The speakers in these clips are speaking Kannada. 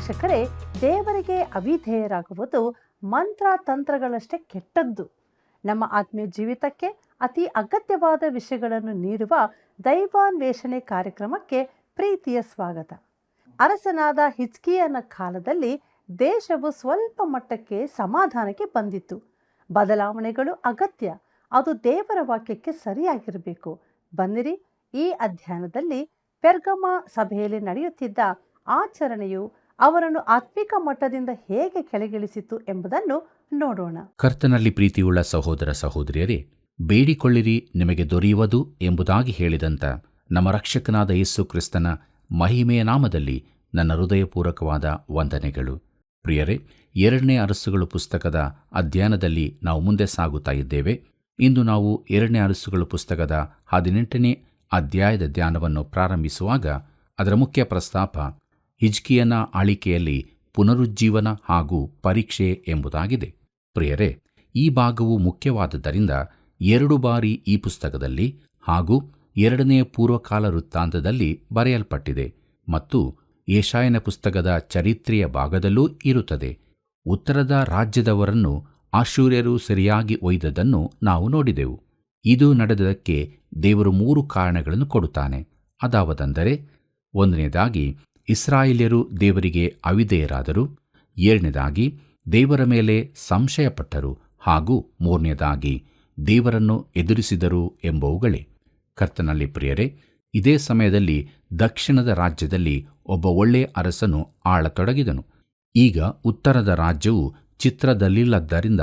ವೀಕ್ಷಕರೇ, ದೇವರಿಗೆ ಅವಿಧೇಯರಾಗುವುದು ಮಂತ್ರ ತಂತ್ರಗಳಷ್ಟೇ ಕೆಟ್ಟದ್ದು. ನಮ್ಮ ಆತ್ಮೀಯ ಜೀವಿತಕ್ಕೆ ಅತಿ ಅಗತ್ಯವಾದ ವಿಷಯಗಳನ್ನು ನೀಡುವ ದೈವಾನ್ವೇಷಣೆ ಕಾರ್ಯಕ್ರಮಕ್ಕೆ ಪ್ರೀತಿಯ ಸ್ವಾಗತ. ಅರಸನಾದ ಹಿಜ್ಕೀಯನ ಕಾಲದಲ್ಲಿ ದೇಶವು ಸ್ವಲ್ಪ ಮಟ್ಟಕ್ಕೆ ಸಮಾಧಾನಕ್ಕೆ ಬಂದಿತ್ತು. ಬದಲಾವಣೆಗಳು ಅಗತ್ಯ, ಅದು ದೇವರ ವಾಕ್ಯಕ್ಕೆ ಸರಿಯಾಗಿರಬೇಕು. ಬನ್ನಿರಿ, ಈ ಅಧ್ಯಯನದಲ್ಲಿ ಪೆರ್ಗಮ ಸಭೆಯಲ್ಲಿ ನಡೆಯುತ್ತಿದ್ದ ಆಚರಣೆಯು ಅವರನ್ನು ಆತ್ಮಿಕ ಮಟ್ಟದಿಂದ ಹೇಗೆ ಕೆಳಗಿಳಿಸಿತು ಎಂಬುದನ್ನು ನೋಡೋಣ. ಕರ್ತನಲ್ಲಿ ಪ್ರೀತಿಯುಳ್ಳ ಸಹೋದರ ಸಹೋದರಿಯರೇ, ಬೇಡಿಕೊಳ್ಳಿರಿ ನಿಮಗೆ ದೊರೆಯುವುದು ಎಂಬುದಾಗಿ ಹೇಳಿದಂಥ ನಮ್ಮ ರಕ್ಷಕನಾದ ಯೇಸು ಕ್ರಿಸ್ತನ ಮಹಿಮೆಯ ನಾಮದಲ್ಲಿ ನನ್ನ ಹೃದಯಪೂರ್ವಕವಾದ ವಂದನೆಗಳು. ಪ್ರಿಯರೇ, 2ನೇ ಅರಸುಗಳು ಪುಸ್ತಕದ ಅಧ್ಯಯನದಲ್ಲಿ ನಾವು ಮುಂದೆ ಸಾಗುತ್ತಾ ಇದ್ದೇವೆ. ಇಂದು ನಾವು 2ನೇ ಅರಸುಗಳು ಪುಸ್ತಕದ 18ನೇ ಅಧ್ಯಾಯದ ಧ್ಯಾನವನ್ನು ಪ್ರಾರಂಭಿಸುವಾಗ ಅದರ ಮುಖ್ಯ ಪ್ರಸ್ತಾಪ ಹಿಜ್ಕೀಯನ ಆಳಿಕೆಯಲ್ಲಿ ಪುನರುಜ್ಜೀವನ ಹಾಗೂ ಪರೀಕ್ಷೆ ಎಂಬುದಾಗಿದೆ. ಪ್ರಿಯರೇ, ಈ ಭಾಗವು ಮುಖ್ಯವಾದುದರಿಂದ 2 ಬಾರಿ ಈ ಪುಸ್ತಕದಲ್ಲಿ ಹಾಗೂ 2ನೇ ಪೂರ್ವಕಾಲ ವೃತ್ತಾಂತದಲ್ಲಿ ಬರೆಯಲ್ಪಟ್ಟಿದೆ ಮತ್ತು ಯೆಶಾಯನ ಪುಸ್ತಕದ ಚರಿತ್ರೆಯ ಭಾಗದಲ್ಲೂ ಇರುತ್ತದೆ. ಉತ್ತರದ ರಾಜ್ಯದವರನ್ನು ಅಶ್ಶೂರ್ಯರು ಸರಿಯಾಗಿ ಒಯ್ದದನ್ನು ನಾವು ನೋಡಿದೆವು. ಇದು ನಡೆದದಕ್ಕೆ ದೇವರು 3 ಕಾರಣಗಳನ್ನು ಕೊಡುತ್ತಾನೆ. ಅದಾವದೆಂದರೆ, 1ನೇದಾಗಿ ಇಸ್ರಾಯೇಲ್ಯರು ದೇವರಿಗೆ ಅವಿಧೇಯರಾದರು, 2ನೇದಾಗಿ ದೇವರ ಮೇಲೆ ಸಂಶಯಪಟ್ಟರು ಹಾಗೂ 3ನೇದಾಗಿ ದೇವರನ್ನು ಎದುರಿಸಿದರು ಎಂಬುವುಗಳೇ. ಕರ್ತನಲ್ಲಿ ಪ್ರಿಯರೇ, ಇದೇ ಸಮಯದಲ್ಲಿ ದಕ್ಷಿಣದ ರಾಜ್ಯದಲ್ಲಿ ಒಬ್ಬ ಒಳ್ಳೆಯ ಅರಸನು ಆಳತೊಡಗಿದನು. ಈಗ ಉತ್ತರದ ರಾಜ್ಯವು ಚಿತ್ರದಲ್ಲಿಲ್ಲದ್ದರಿಂದ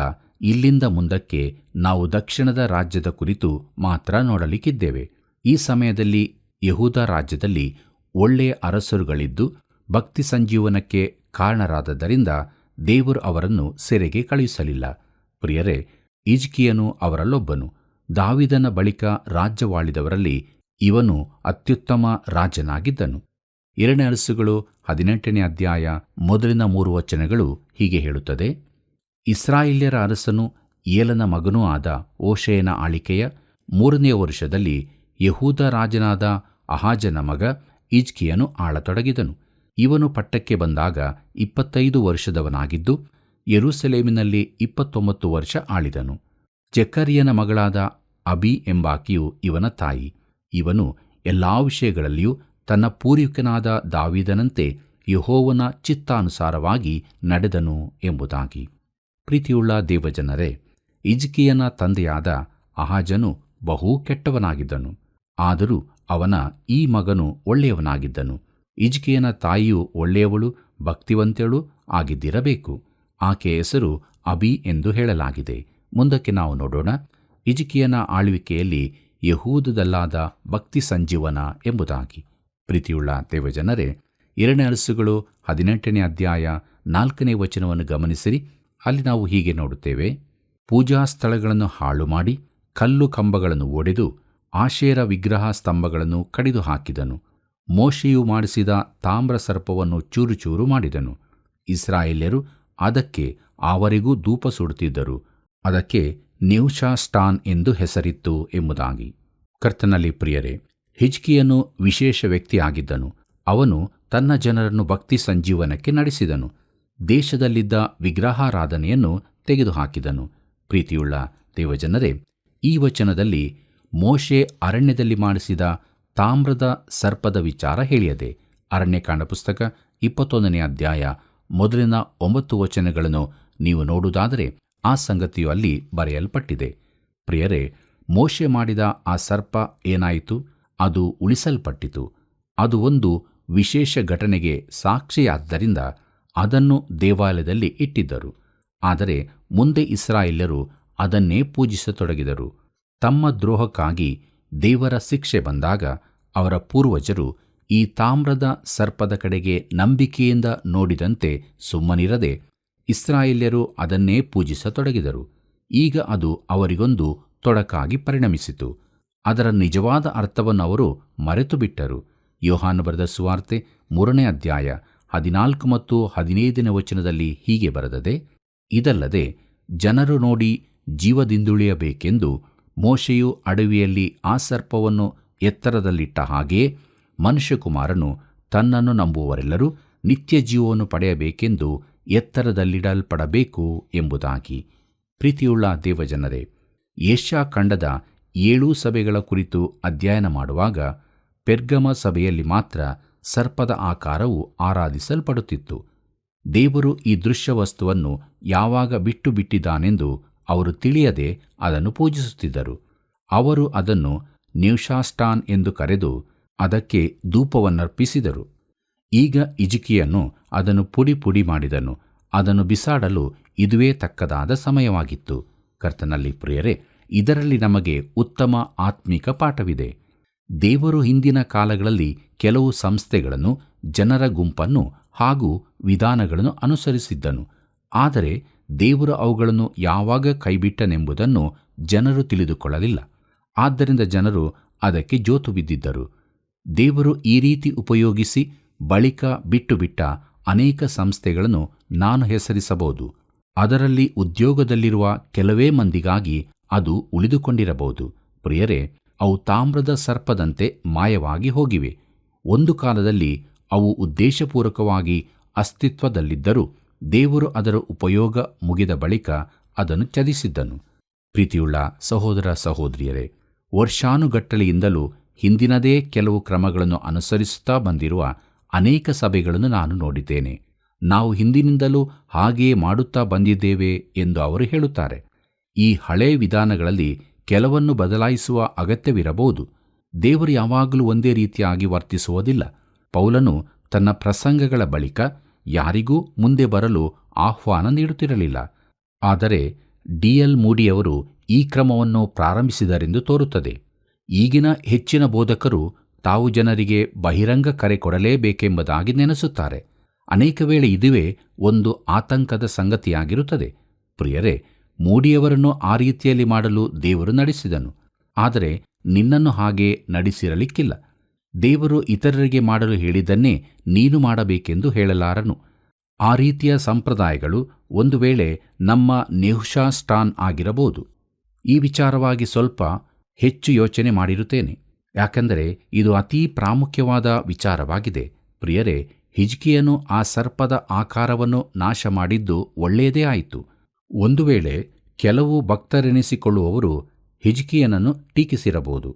ಇಲ್ಲಿಂದ ಮುಂದಕ್ಕೆ ನಾವು ದಕ್ಷಿಣದ ರಾಜ್ಯದ ಕುರಿತು ಮಾತ್ರ ನೋಡಲಿಕ್ಕಿದ್ದೇವೆ. ಈ ಸಮಯದಲ್ಲಿ ಯೆಹೂದ ರಾಜ್ಯದಲ್ಲಿ ಒಳ್ಳೆಯ ಅರಸರುಗಳಿದ್ದು ಭಕ್ತಿ ಸಂಜೀವನಕ್ಕೆ ಕಾರಣರಾದದ್ದರಿಂದ ದೇವರು ಅವರನ್ನು ಸೆರೆಗೆ ಕಳುಹಿಸಲಿಲ್ಲ. ಪ್ರಿಯರೇ, ಹಿಜ್ಕೀಯನು ಅವರಲ್ಲೊಬ್ಬನು. ದಾವೀದನ ಬಳಿಕ ರಾಜ್ಯವಾಳಿದವರಲ್ಲಿ ಇವನು ಅತ್ಯುತ್ತಮ ರಾಜನಾಗಿದ್ದನು. 2ನೇ ಅರಸುಗಳು 18ನೇ ಅಧ್ಯಾಯ ಮೊದಲಿನ 3 ವಚನಗಳು ಹೀಗೆ ಹೇಳುತ್ತದೆ: ಇಸ್ರಾಯೇಲ್ಯರ ಅರಸನು ಏಲನ ಮಗನೂ ಆದ ಓಶೇಯನ ಆಳಿಕೆಯ 3ನೇ ವರುಷದಲ್ಲಿ ಯೆಹೂದ ರಾಜನಾದ ಆಹಾಜನ ಮಗ ಹಿಜ್ಕೀಯನು ಆಳತೊಡಗಿದನು. ಇವನು ಪಟ್ಟಕ್ಕೆ ಬಂದಾಗ 25 ವರ್ಷದವನಾಗಿದ್ದು ಯೆರೂಸಲೇಮಿನಲ್ಲಿ 29 ವರ್ಷ ಆಳಿದನು. ಜೆಕರ್ಯನ ಮಗಳಾದ ಅಬಿ ಎಂಬಾಕೆಯು ಇವನ ತಾಯಿ. ಇವನು ಎಲ್ಲಾ ವಿಷಯಗಳಲ್ಲಿಯೂ ತನ್ನ ಪೂರ್ವಿಕನಾದ ದಾವೀದನಂತೆ ಯೆಹೋವನ ಚಿತ್ತಾನುಸಾರವಾಗಿ ನಡೆದನು ಎಂಬುದಾಗಿ. ಪ್ರೀತಿಯುಳ್ಳ ದೇವಜನರೇ, ಹಿಜ್ಕೀಯನ ತಂದೆಯಾದ ಆಹಾಜನು ಬಹು ಕೆಟ್ಟವನಾಗಿದ್ದನು. ಆದರೂ ಅವನ ಈ ಮಗನು ಒಳ್ಳೆಯವನಾಗಿದ್ದನು. ಹಿಜ್ಕೀಯನ ತಾಯಿಯು ಒಳ್ಳೆಯವಳು, ಭಕ್ತಿವಂತಳು ಆಗಿದ್ದಿರಬೇಕು. ಆಕೆಯ ಹೆಸರು ಅಬಿ ಎಂದು ಹೇಳಲಾಗಿದೆ. ಮುಂದಕ್ಕೆ ನಾವು ನೋಡೋಣ. ಹಿಜ್ಕೀಯನ ಆಳ್ವಿಕೆಯಲ್ಲಿ ಯೆಹೂದದಲ್ಲಾದ ಭಕ್ತಿ ಸಂಜೀವನ ಎಂಬುದಾಗಿ. ಪ್ರೀತಿಯುಳ್ಳ ದೇವಜನರೇ, 2ನೇ ಅರಸುಗಳು 18ನೇ ಅಧ್ಯಾಯ 4ನೇ ವಚನವನ್ನು ಗಮನಿಸಿರಿ. ಅಲ್ಲಿ ನಾವು ಹೀಗೆ ನೋಡುತ್ತೇವೆ: ಪೂಜಾ ಸ್ಥಳಗಳನ್ನು ಹಾಳು ಮಾಡಿ ಕಲ್ಲು ಕಂಬಗಳನ್ನು ಒಡೆದು ಆಶೇರ ವಿಗ್ರಹ ಸ್ತಂಭಗಳನ್ನು ಕಡಿದು ಹಾಕಿದನು. ಮೋಶೆಯು ಮಾಡಿಸಿದ ತಾಮ್ರ ಸರ್ಪವನ್ನು ಚೂರುಚೂರು ಮಾಡಿದನು. ಇಸ್ರಾಯೇಲ್ಯರು ಅದಕ್ಕೆ ಆವರೆಗೂ ಧೂಪ ಸುಡುತ್ತಿದ್ದರು. ಅದಕ್ಕೆ ನ್ಯೂಷಾಸ್ಟಾನ್ ಎಂದು ಹೆಸರಿತ್ತು ಎಂಬುದಾಗಿ. ಕರ್ತನಲ್ಲಿ ಪ್ರಿಯರೇ, ಹಿಜ್ಕೀಯನು ವಿಶೇಷ ವ್ಯಕ್ತಿಯಾಗಿದ್ದನು. ಅವನು ತನ್ನ ಜನರನ್ನು ಭಕ್ತಿ ಸಂಜೀವನಕ್ಕೆ ನಡೆಸಿದನು. ದೇಶದಲ್ಲಿದ್ದ ವಿಗ್ರಹಾರಾಧನೆಯನ್ನು ತೆಗೆದುಹಾಕಿದನು. ಪ್ರೀತಿಯುಳ್ಳ ದೇವಜನರೇ, ಈ ವಚನದಲ್ಲಿ ಮೋಶೆ ಅರಣ್ಯದಲ್ಲಿ ಮಾಡಿಸಿದ ತಾಮ್ರದ ಸರ್ಪದ ವಿಚಾರ ಹೇಳಿಯದೆ. ಅರಣ್ಯಕಾಂಡ ಪುಸ್ತಕ 21ನೇ ಅಧ್ಯಾಯ ಮೊದಲಿನ 9 ವಚನಗಳನ್ನು ನೀವು ನೋಡುವುದಾದರೆ ಆ ಸಂಗತಿಯು ಅಲ್ಲಿ ಬರೆಯಲ್ಪಟ್ಟಿದೆ. ಪ್ರಿಯರೇ, ಮೋಶೆ ಮಾಡಿದ ಆ ಸರ್ಪ ಏನಾಯಿತು? ಅದು ಉಳಿಸಲ್ಪಟ್ಟಿತು. ಅದು ಒಂದು ವಿಶೇಷ ಘಟನೆಗೆ ಸಾಕ್ಷಿಯಾದ್ದರಿಂದ ಅದನ್ನು ದೇವಾಲಯದಲ್ಲಿ ಇಟ್ಟಿದ್ದರು. ಆದರೆ ಮುಂದೆ ಇಸ್ರಾಯೇಲ್ಯರು ಅದನ್ನೇ ಪೂಜಿಸತೊಡಗಿದರು. ತಮ್ಮ ದ್ರೋಹಕ್ಕಾಗಿ ದೇವರ ಶಿಕ್ಷೆ ಬಂದಾಗ ಅವರ ಪೂರ್ವಜರು ಈ ತಾಮ್ರದ ಸರ್ಪದ ಕಡೆಗೆ ನಂಬಿಕೆಯಿಂದ ನೋಡಿದಂತೆ ಸುಮ್ಮನಿರದೆ ಇಸ್ರಾಯೇಲ್ಯರು ಅದನ್ನೇ ಪೂಜಿಸತೊಡಗಿದರು. ಈಗ ಅದು ಅವರಿಗೊಂದು ತೊಡಕಾಗಿ ಪರಿಣಮಿಸಿತು. ಅದರ ನಿಜವಾದ ಅರ್ಥವನ್ನು ಅವರು ಮರೆತು ಬಿಟ್ಟರು. ಯೋಹಾನ ಬರೆದ ಸುವಾರ್ತೆ 3ನೇ ಅಧ್ಯಾಯ 14 ಮತ್ತು 15ನೇ ವಚನದಲ್ಲಿ ಹೀಗೆ ಬರೆದದೆ: ಇದಲ್ಲದೆ ಜನರು ನೋಡಿ ಜೀವದಿಂದುಳಿಯಬೇಕೆಂದು ಮೋಶೆಯು ಅಡವಿಯಲ್ಲಿ ಆ ಸರ್ಪವನ್ನು ಎತ್ತರದಲ್ಲಿಟ್ಟ ಹಾಗೆಯೇ ಮನುಷ್ಯಕುಮಾರನು ತನ್ನನ್ನು ನಂಬುವವರೆಲ್ಲರೂ ನಿತ್ಯ ಜೀವವನ್ನು ಪಡೆಯಬೇಕೆಂದು ಎತ್ತರದಲ್ಲಿಡಲ್ಪಡಬೇಕು ಎಂಬುದಾಗಿ. ಪ್ರೀತಿಯುಳ್ಳ ದೇವಜನರೇ, ಏಷ್ಯಾ ಖಂಡದ 7 ಸಭೆಗಳ ಕುರಿತು ಅಧ್ಯಯನ ಮಾಡುವಾಗ ಪೆರ್ಗಮ ಸಭೆಯಲ್ಲಿ ಮಾತ್ರ ಸರ್ಪದ ಆಕಾರವು ಆರಾಧಿಸಲ್ಪಡುತ್ತಿತ್ತು. ದೇವರು ಈ ದೃಶ್ಯ ವಸ್ತುವನ್ನು ಯಾವಾಗ ಬಿಟ್ಟು ಬಿಟ್ಟಿದ್ದಾನೆಂದು ಅವರು ತಿಳಿಯದೆ ಅದನ್ನು ಪೂಜಿಸುತ್ತಿದ್ದರು. ಅವರು ಅದನ್ನು ನ್ಯೂಶಾಸ್ಟಾನ್ ಎಂದು ಕರೆದು ಅದಕ್ಕೆ ಧೂಪವನ್ನರ್ಪಿಸಿದರು. ಈಗ ಹಿಜ್ಕೀಯನು ಅದನ್ನು ಪುಡಿ ಪುಡಿ ಮಾಡಿದನು. ಅದನ್ನು ಬಿಸಾಡಲು ಇದುವೇ ತಕ್ಕದಾದ ಸಮಯವಾಗಿತ್ತು. ಕರ್ತನಲ್ಲಿ ಪ್ರಿಯರೇ, ಇದರಲ್ಲಿ ನಮಗೆ ಉತ್ತಮ ಆತ್ಮಿಕ ಪಾಠವಿದೆ. ದೇವರು ಹಿಂದಿನ ಕಾಲಗಳಲ್ಲಿ ಕೆಲವು ಸಂಸ್ಥೆಗಳನ್ನು, ಜನರ ಗುಂಪನ್ನು ಹಾಗೂ ವಿಧಾನಗಳನ್ನು ಅನುಸರಿಸಿದ್ದನು. ಆದರೆ ದೇವರು ಅವುಗಳನ್ನು ಯಾವಾಗ ಕೈಬಿಟ್ಟನೆಂಬುದನ್ನು ಜನರು ತಿಳಿದುಕೊಳ್ಳಲಿಲ್ಲ. ಆದ್ದರಿಂದ ಜನರು ಅದಕ್ಕೆ ಜೋತು ಬಿದ್ದಿದ್ದರು. ದೇವರು ಈ ರೀತಿ ಉಪಯೋಗಿಸಿ ಬಳಿಕ ಬಿಟ್ಟು ಬಿಟ್ಟ ಅನೇಕ ಸಂಸ್ಥೆಗಳನ್ನು ನಾನು ಹೆಸರಿಸಬಹುದು. ಅದರಲ್ಲಿ ಉದ್ಯೋಗದಲ್ಲಿರುವ ಕೆಲವೇ ಮಂದಿಗಾಗಿ ಅದು ಉಳಿದುಕೊಂಡಿರಬಹುದು. ಪ್ರಿಯರೇ, ಅವು ತಾಮ್ರದ ಸರ್ಪದಂತೆ ಮಾಯವಾಗಿ ಹೋಗಿವೆ. ಒಂದು ಕಾಲದಲ್ಲಿ ಅವು ಉದ್ದೇಶಪೂರ್ವಕವಾಗಿ ಅಸ್ತಿತ್ವದಲ್ಲಿದ್ದರೂ ದೇವರು ಅದರ ಉಪಯೋಗ ಮುಗಿದ ಬಳಿಕ ಅದನ್ನು ತ್ಯಜಿಸಿದ್ದನು. ಪ್ರೀತಿಯುಳ್ಳ ಸಹೋದರ ಸಹೋದರಿಯರೇ, ವರ್ಷಾನುಗಟ್ಟಲೆಯಿಂದಲೂ ಹಿಂದಿನದೇ ಕೆಲವು ಕ್ರಮಗಳನ್ನು ಅನುಸರಿಸುತ್ತಾ ಬಂದಿರುವ ಅನೇಕ ಸಭೆಗಳನ್ನು ನಾನು ನೋಡಿದ್ದೇನೆ. ನಾವು ಹಿಂದಿನಿಂದಲೂ ಹಾಗೆಯೇ ಮಾಡುತ್ತಾ ಬಂದಿದ್ದೇವೆ ಎಂದು ಅವರು ಹೇಳುತ್ತಾರೆ. ಈ ಹಳೇ ವಿಧಾನಗಳಲ್ಲಿ ಕೆಲವನ್ನು ಬದಲಾಯಿಸುವ ಅಗತ್ಯವಿರಬಹುದು. ದೇವರು ಯಾವಾಗಲೂ ಒಂದೇ ರೀತಿಯಾಗಿ ವರ್ತಿಸುವುದಿಲ್ಲ. ಪೌಲನು ತನ್ನ ಪ್ರಸಂಗಗಳ ಬಳಿಕ ಯಾರಿಗೂ ಮುಂದೆ ಬರಲು ಆಹ್ವಾನ ನೀಡುತ್ತಿರಲಿಲ್ಲ. ಆದರೆ ಡಿ.ಎಲ್. ಮೂಡಿಯವರು ಈ ಕ್ರಮವನ್ನು ಪ್ರಾರಂಭಿಸಿದರೆಂದು ತೋರುತ್ತದೆ. ಈಗಿನ ಹೆಚ್ಚಿನ ಬೋಧಕರು ತಾವು ಜನರಿಗೆ ಬಹಿರಂಗ ಕರೆ ಕೊಡಲೇಬೇಕೆಂಬುದಾಗಿ ನೆನೆಸುತ್ತಾರೆ. ಅನೇಕ ವೇಳೆ ಇದುವೇ ಒಂದು ಆತಂಕದ ಸಂಗತಿಯಾಗಿರುತ್ತದೆ. ಪ್ರಿಯರೇ, ಮೂಡಿಯವರನ್ನು ಆ ರೀತಿಯಲ್ಲಿ ಮಾಡಲು ದೇವರು ನಡೆಸಿದನು. ಆದರೆ ನಿನ್ನನ್ನು ಹಾಗೆ ನಡೆಸಿರಲಿಕ್ಕಿಲ್ಲ. ದೇವರು ಇತರರಿಗೆ ಮಾಡಲು ಹೇಳಿದ್ದನ್ನೇ ನೀನು ಮಾಡಬೇಕೆಂದು ಹೇಳಲಾರನು. ಆ ರೀತಿಯ ಸಂಪ್ರದಾಯಗಳು ಒಂದು ವೇಳೆ ನಮ್ಮ ನ್ಯೂಶಾಸ್ಟಾನ್ ಆಗಿರಬಹುದು. ಈ ವಿಚಾರವಾಗಿ ಸ್ವಲ್ಪ ಹೆಚ್ಚು ಯೋಚನೆ ಮಾಡಿರುತ್ತೇನೆ, ಯಾಕೆಂದರೆ ಇದು ಅತೀ ಪ್ರಾಮುಖ್ಯವಾದ ವಿಚಾರವಾಗಿದೆ. ಪ್ರಿಯರೇ, ಹಿಜ್ಕೀಯನು ಆ ಸರ್ಪದ ಆಕಾರವನ್ನು ನಾಶ ಮಾಡಿದ್ದು ಒಳ್ಳೆಯದೇ ಆಯಿತು. ಒಂದು ವೇಳೆ ಕೆಲವು ಭಕ್ತರೆನಿಸಿಕೊಳ್ಳುವವರು ಹಿಜ್ಕೀಯನನ್ನು ಟೀಕಿಸಿರಬಹುದು.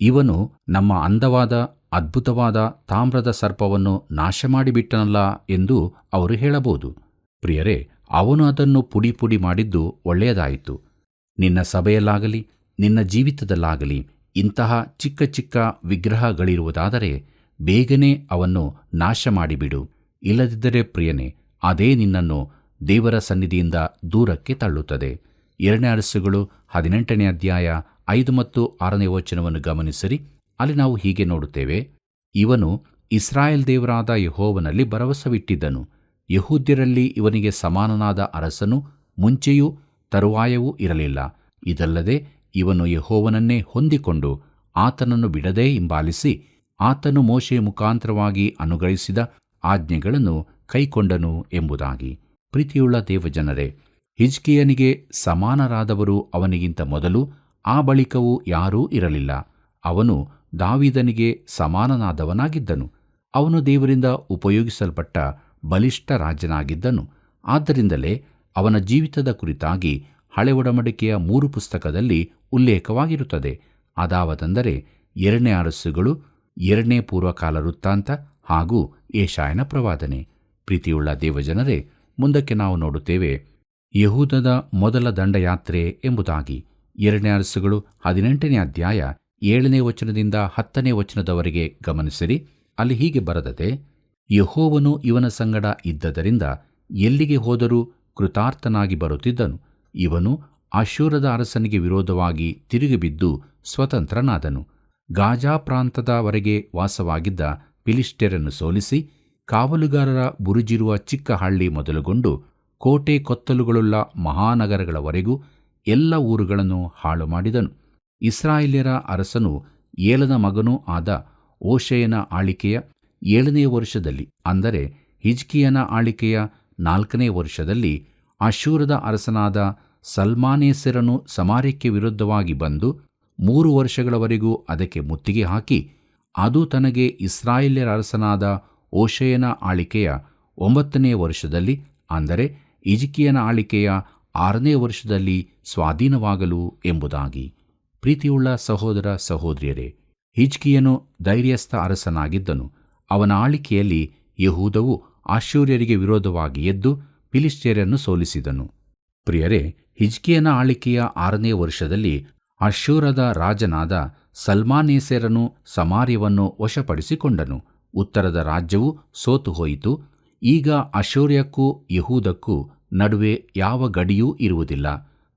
ಇವನು ನಮ್ಮ ಅಂದವಾದ ಅದ್ಭುತವಾದ ತಾಮ್ರದ ಸರ್ಪವನ್ನು ನಾಶ ಮಾಡಿಬಿಟ್ಟನಲ್ಲ ಎಂದು ಅವರು ಹೇಳಬಹುದು. ಪ್ರಿಯರೇ, ಅವನು ಅದನ್ನು ಪುಡಿ ಪುಡಿ ಮಾಡಿದ್ದು ಒಳ್ಳೆಯದಾಯಿತು. ನಿನ್ನ ಸಭೆಯಲ್ಲಾಗಲಿ ನಿನ್ನ ಜೀವಿತದಲ್ಲಾಗಲಿ ಇಂತಹ ಚಿಕ್ಕ ಚಿಕ್ಕ ವಿಗ್ರಹಗಳಿರುವುದಾದರೆ ಬೇಗನೆ ಅವನ್ನು ನಾಶ ಮಾಡಿಬಿಡು. ಇಲ್ಲದಿದ್ದರೆ ಪ್ರಿಯನೇ, ಅದೇ ನಿನ್ನನ್ನು ದೇವರ ಸನ್ನಿಧಿಯಿಂದ ದೂರಕ್ಕೆ ತಳ್ಳುತ್ತದೆ. 2ನೇ ಅರಸುಗಳು 18ನೇ ಅಧ್ಯಾಯ 5 ಮತ್ತು 6ನೇ ವಚನವನ್ನು ಗಮನಿಸಿರಿ. ಅಲ್ಲಿ ನಾವು ಹೀಗೆ ನೋಡುತ್ತೇವೆ: ಇವನು ಇಸ್ರಾಯೇಲ್ ದೇವರಾದ ಯೆಹೋವನಲ್ಲಿ ಭರವಸವಿಟ್ಟಿದ್ದನು. ಯಹೂದ್ಯರಲ್ಲಿ ಇವನಿಗೆ ಸಮಾನನಾದ ಅರಸನು ಮುಂಚೆಯೂ ತರುವಾಯವೂ ಇರಲಿಲ್ಲ. ಇದಲ್ಲದೆ ಇವನು ಯೆಹೋವನನ್ನೇ ಹೊಂದಿಕೊಂಡು ಆತನನ್ನು ಬಿಡದೇ ಹಿಂಬಾಲಿಸಿ ಆತನು ಮೋಶೆಯ ಮುಖಾಂತರವಾಗಿ ಅನುಗ್ರಹಿಸಿದ ಆಜ್ಞೆಗಳನ್ನು ಕೈಕೊಂಡನು ಎಂಬುದಾಗಿ. ಪ್ರೀತಿಯುಳ್ಳ ದೇವಜನರೇ, ಹಿಜ್ಕೀಯನಿಗೆ ಸಮಾನರಾದವರು ಅವನಿಗಿಂತ ಮೊದಲು ಆ ಬಳಿಕವೂ ಯಾರೂ ಇರಲಿಲ್ಲ. ಅವನು ದಾವೀದನಿಗೆ ಸಮಾನನಾದವನಾಗಿದ್ದನು. ಅವನು ದೇವರಿಂದ ಉಪಯೋಗಿಸಲ್ಪಟ್ಟ ಬಲಿಷ್ಠ ರಾಜನಾಗಿದ್ದನು. ಆದ್ದರಿಂದಲೇ ಅವನ ಜೀವಿತದ ಕುರಿತಾಗಿ ಹಳೆ ಒಡಂಬಡಿಕೆಯ 3 ಪುಸ್ತಕದಲ್ಲಿ ಉಲ್ಲೇಖವಾಗಿರುತ್ತದೆ. ಅದಾವತೆಂದರೆ 2ನೇ ಅರಸುಗಳು, 2ನೇ ಪೂರ್ವಕಾಲ ವೃತ್ತಾಂತ ಹಾಗೂ ಯೆಶಾಯನ ಪ್ರವಾದನೆ. ಪ್ರೀತಿಯುಳ್ಳ ದೇವಜನರೇ, ಮುಂದಕ್ಕೆ ನಾವು ನೋಡುತ್ತೇವೆ ಯೆಹೂದದ ಮೊದಲ ದಂಡಯಾತ್ರೆ ಎಂಬುದಾಗಿ. 2ನೇ ಅರಸುಗಳು 18ನೇ ಅಧ್ಯಾಯ 7ನೇ ವಚನದಿಂದ 10ನೇ ವಚನದವರೆಗೆ ಗಮನಿಸಿರಿ. ಅಲ್ಲಿ ಹೀಗೆ ಬರೆದದೆ: ಯೆಹೋವನು ಇವನ ಸಂಗಡ ಇದ್ದದರಿಂದ ಎಲ್ಲಿಗೆ ಹೋದರೂ ಕೃತಾರ್ಥನಾಗಿ ಬರುತ್ತಿದ್ದನು. ಇವನು ಅಶ್ಶೂರದ ಅರಸನಿಗೆ ವಿರೋಧವಾಗಿ ತಿರುಗಿಬಿದ್ದು ಸ್ವತಂತ್ರನಾದನು. ಗಾಜಾ ಪ್ರಾಂತದವರೆಗೆ ವಾಸವಾಗಿದ್ದ ಫಿಲಿಷ್ಟಿಯರನ್ನು ಸೋಲಿಸಿ ಕಾವಲುಗಾರರ ಬುರುಜಿರುವ ಚಿಕ್ಕ ಹಳ್ಳಿ ಮೊದಲುಗೊಂಡು ಕೋಟೆ ಕೊತ್ತಲುಗಳುಳ್ಳ ಮಹಾನಗರಗಳವರೆಗೂ ಎಲ್ಲ ಊರುಗಳನ್ನು ಹಾಳು ಮಾಡಿದನು. ಇಸ್ರಾಯೇಲ್ಯರ ಅರಸನು ಏಲನ ಮಗನೂ ಆದ ಓಷಯನ ಆಳಿಕೆಯ 7ನೇ ವರ್ಷದಲ್ಲಿ, ಅಂದರೆ ಹಿಜ್ಕೀಯನ ಆಳಿಕೆಯ 4ನೇ ವರ್ಷದಲ್ಲಿ, ಅಶ್ಶೂರದ ಅರಸನಾದ ಸಲ್ಮಾನೇಸರನು ಸಮಾರ್ಯಕ್ಕೆ ವಿರುದ್ಧವಾಗಿ ಬಂದು 3 ವರ್ಷಗಳವರೆಗೂ ಅದಕ್ಕೆ ಮುತ್ತಿಗೆ ಹಾಕಿ, ಅದು ತನಗೆ ಇಸ್ರಾಯೇಲ್ಯರ ಅರಸನಾದ ಓಶಯನ ಆಳಿಕೆಯ 9ನೇ ವರ್ಷದಲ್ಲಿ, ಅಂದರೆ ಹಿಜ್ಕೀಯನ ಆಳಿಕೆಯ 6ನೇ ವರ್ಷದಲ್ಲಿ ಸ್ವಾಧೀನವಾಗಲು ಎಂಬುದಾಗಿ. ಪ್ರೀತಿಯುಳ್ಳ ಸಹೋದರ ಸಹೋದರಿಯರೇ, ಹಿಜ್ಕೀಯನು ಧೈರ್ಯಸ್ಥ ಅರಸನಾಗಿದ್ದನು. ಅವನ ಆಳಿಕೆಯಲ್ಲಿ ಯೆಹೂದವು ಅಶ್ಶೂರ್ಯರಿಗೆ ವಿರೋಧವಾಗಿ ಎದ್ದು ಫಿಲಿಷ್ಟಿಯರನ್ನು ಸೋಲಿಸಿದನು. ಪ್ರಿಯರೇ, ಹಿಜ್ಕೀಯನ ಆಳಿಕೆಯ 6ನೇ ವರ್ಷದಲ್ಲಿ ಅಶ್ಶೂರದ ರಾಜನಾದ ಸಲ್ಮಾನೇಸರನು ಸಮಾರ್ಯವನ್ನು ವಶಪಡಿಸಿಕೊಂಡನು. ಉತ್ತರದ ರಾಜ್ಯವು ಸೋತು ಹೋಯಿತು. ಈಗ ಅಶ್ಶೂರ್ಯಕ್ಕೂ ಯೆಹೂದಕ್ಕೂ ನಡುವೆ ಯಾವ ಗಡಿಯೂ ಇರುವುದಿಲ್ಲ,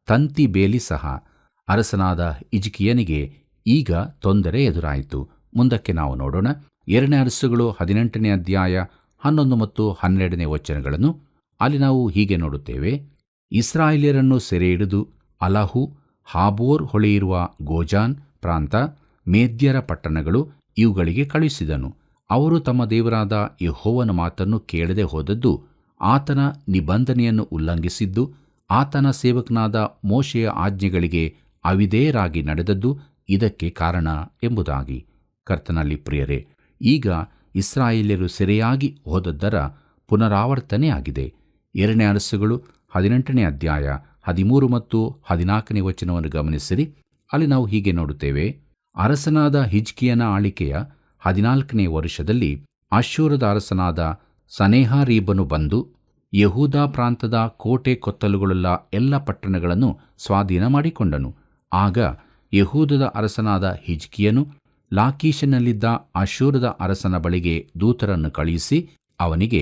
ತಂತಿ ಬೇಲಿ ಸಹ. ಅರಸನಾದ ಹಿಜ್ಕೀಯನಿಗೆ ಈಗ ತೊಂದರೆ ಎದುರಾಯಿತು. ಮುಂದಕ್ಕೆ ನಾವು ನೋಡೋಣ. 2ನೇ ಅರಸುಗಳು 18ನೇ ಅಧ್ಯಾಯ 11 ಮತ್ತು 12ನೇ ವಚನಗಳನ್ನು. ಅಲ್ಲಿ ನಾವು ಹೀಗೆ ನೋಡುತ್ತೇವೆ. ಇಸ್ರಾಯೇಲ್ಯರನ್ನು ಸೆರೆ ಹಿಡಿದು ಅಲಹು, ಹಾಬೋರ್ ಹೊಳೆಯಿರುವ ಗೋಜಾನ್ ಪ್ರಾಂತ, ಮೇದ್ಯರ ಪಟ್ಟಣಗಳು ಇವುಗಳಿಗೆ ಕಳುಹಿಸಿದನು. ಅವರು ತಮ್ಮ ದೇವರಾದ ಯೆಹೋವನ ಮಾತನ್ನು ಕೇಳದೆ ಹೋದದ್ದು, ಆತನ ನಿಬಂಧನೆಯನ್ನು ಉಲ್ಲಂಘಿಸಿದ್ದು, ಆತನ ಸೇವಕನಾದ ಮೋಶೆಯ ಆಜ್ಞೆಗಳಿಗೆ ಅವಿಧೇಯರಾಗಿ ನಡೆದದ್ದು ಇದಕ್ಕೆ ಕಾರಣ ಎಂಬುದಾಗಿ. ಕರ್ತನಲ್ಲಿ ಪ್ರಿಯರೇ, ಈಗ ಇಸ್ರಾಯೇಲ್ಯರು ಸೆರೆಯಾಗಿ ಹೋದದ್ದರ ಪುನರಾವರ್ತನೆಯಾಗಿದೆ. 2ನೇ ಅರಸುಗಳು 18ನೇ ಅಧ್ಯಾಯ 13 ಮತ್ತು 14ನೇ ವಚನವನ್ನು ಗಮನಿಸಿರಿ. ಅಲ್ಲಿ ನಾವು ಹೀಗೆ ನೋಡುತ್ತೇವೆ. ಅರಸನಾದ ಹಿಜ್ಕೀಯನ ಆಳಿಕೆಯ 14ನೇ ವರ್ಷದಲ್ಲಿ ಅಶ್ಶೂರದ ಅರಸನಾದ ಸನೇಹಾರೀಬನು ಬಂದು ಯೆಹೂದ ಪ್ರಾಂತದ ಕೋಟೆ ಕೊತ್ತಲುಗಳುಳ್ಳ ಎಲ್ಲ ಪಟ್ಟಣಗಳನ್ನು ಸ್ವಾಧೀನ ಮಾಡಿಕೊಂಡನು. ಆಗ ಯೆಹೂದದ ಅರಸನಾದ ಹಿಜ್ಕೀಯನು ಲಾಕೀಷಿನಲ್ಲಿದ್ದ ಅಶ್ಶೂರದ ಅರಸನ ಬಳಿಗೆ ದೂತರನ್ನು ಕಳುಹಿಸಿ ಅವನಿಗೆ,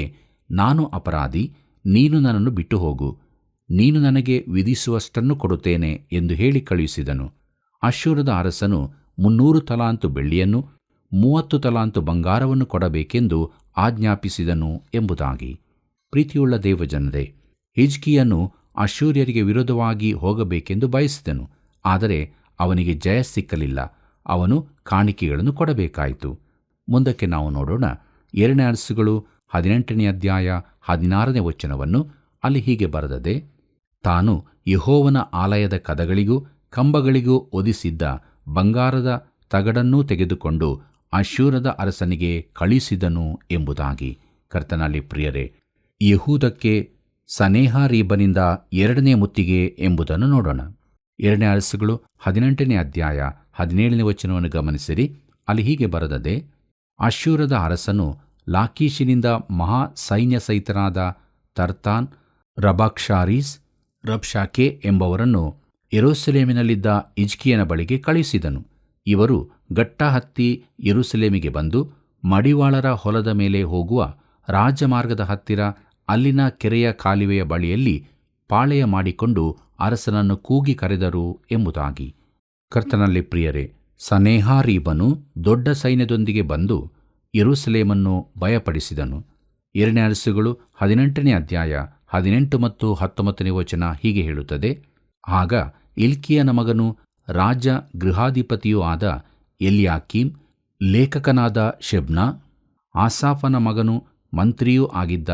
ನಾನು ಅಪರಾಧಿ, ನೀನು ನನ್ನನ್ನು ಬಿಟ್ಟು ಹೋಗು, ನೀನು ನನಗೆ ವಿಧಿಸುವಷ್ಟನ್ನು ಕೊಡುತ್ತೇನೆ ಎಂದು ಹೇಳಿ ಕಳುಹಿಸಿದನು. ಅಶ್ಶೂರದ ಅರಸನು 300 ತಲಾಂತು ಬೆಳ್ಳಿಯನ್ನು 30 ತಲಾಂತು ಬಂಗಾರವನ್ನು ಕೊಡಬೇಕೆಂದು ಆಜ್ಞಾಪಿಸಿದನು ಎಂಬುದಾಗಿ. ಪ್ರೀತಿಯುಳ್ಳ ದೇವಜನರೇ, ಹಿಜ್ಕೀಯನು ಅಶ್ಶೂರ್ಯರಿಗೆ ವಿರೋಧವಾಗಿ ಹೋಗಬೇಕೆಂದು ಬಯಸಿದನು. ಆದರೆ ಅವನಿಗೆ ಜಯ ಸಿಕ್ಕಲಿಲ್ಲ. ಅವನು ಕಾಣಿಕೆಗಳನ್ನು ಕೊಡಬೇಕಾಯಿತು. ಮುಂದಕ್ಕೆ ನಾವು ನೋಡೋಣ. 2ನೇ ಅರಸುಗಳು 18ನೇ ಅಧ್ಯಾಯ 16ನೇ ವಚನವನ್ನು. ಅಲ್ಲಿ ಹೀಗೆ ಬರೆದದೆ, ತಾನು ಯೆಹೋವನ ಆಲಯದ ಕದಗಳಿಗೂ ಕಂಬಗಳಿಗೂ ಒದಿಸಿದ್ದ ಬಂಗಾರದ ತಗಡನ್ನೂ ತೆಗೆದುಕೊಂಡು ಅಶ್ಶೂರದ ಅರಸನಿಗೆ ಕಳುಹಿಸಿದನು ಎಂಬುದಾಗಿ. ಕರ್ತನಲ್ಲಿ ಪ್ರಿಯರೇ, ಯೆಹೂದಕ್ಕೆ ಸನೇಹಾರೀಬನಿಂದ 2ನೇ ಮುತ್ತಿಗೆ ಎಂಬುದನ್ನು ನೋಡೋಣ. 2ನೇ ಅರಸುಗಳು 18ನೇ ಅಧ್ಯಾಯ 17ನೇ ವಚನವನ್ನು ಗಮನಿಸಿರಿ. ಅಲ್ಲಿ ಹೀಗೆ ಬರೆದದೆ, ಅಶ್ಶೂರದ ಅರಸನು ಲಾಕೀಷಿನಿಂದ ಮಹಾ ಸೈನ್ಯ ಸಹಿತನಾದ ತರ್ತಾನ್, ರಬಾಕ್ಷಾರೀಸ್, ರಬ್ಷಾಕೆ ಎಂಬವರನ್ನು ಯೆರೂಸಲೇಮಿನಲ್ಲಿದ್ದ ಹಿಜ್ಕೀಯನ ಬಳಿಗೆ ಕಳುಹಿಸಿದನು. ಇವರು ಗಟ್ಟ ಹತ್ತಿ ಯೆರೂಸಲೇಮಿಗೆ ಬಂದು ಮಡಿವಾಳರ ಹೊಲದ ಮೇಲೆ ಹೋಗುವ ರಾಜಮಾರ್ಗದ ಹತ್ತಿರ ಅಲ್ಲಿನ ಕೆರೆಯ ಕಾಲುವೆಯ ಬಳಿಯಲ್ಲಿ ಪಾಳೆಯ ಮಾಡಿಕೊಂಡು ಅರಸನನ್ನು ಕೂಗಿ ಕರೆದರು ಎಂಬುದಾಗಿ. ಕರ್ತನಲ್ಲಿ ಪ್ರಿಯರೇ, ಸನೇಹಾರೀಬನು ದೊಡ್ಡ ಸೈನ್ಯದೊಂದಿಗೆ ಬಂದು ಯೆರೂಸಲೇಮನ್ನು ಭಯಪಡಿಸಿದನು. 2ನೇ ಅರಸುಗಳು 18ನೇ ಅಧ್ಯಾಯ 18 ಮತ್ತು 19ನೇ ವಚನ ಹೀಗೆ ಹೇಳುತ್ತದೆ. ಆಗ ಇಲ್ಕೀಯನ ಮಗನು ರಾಜ ಗೃಹಾಧಿಪತಿಯೂ ಆದ ಎಲ್ಯಾಕೀಮ್, ಲೇಖಕನಾದ ಶೆಬ್ನ, ಆಸಾಫನ ಮಗನು ಮಂತ್ರಿಯೂ ಆಗಿದ್ದ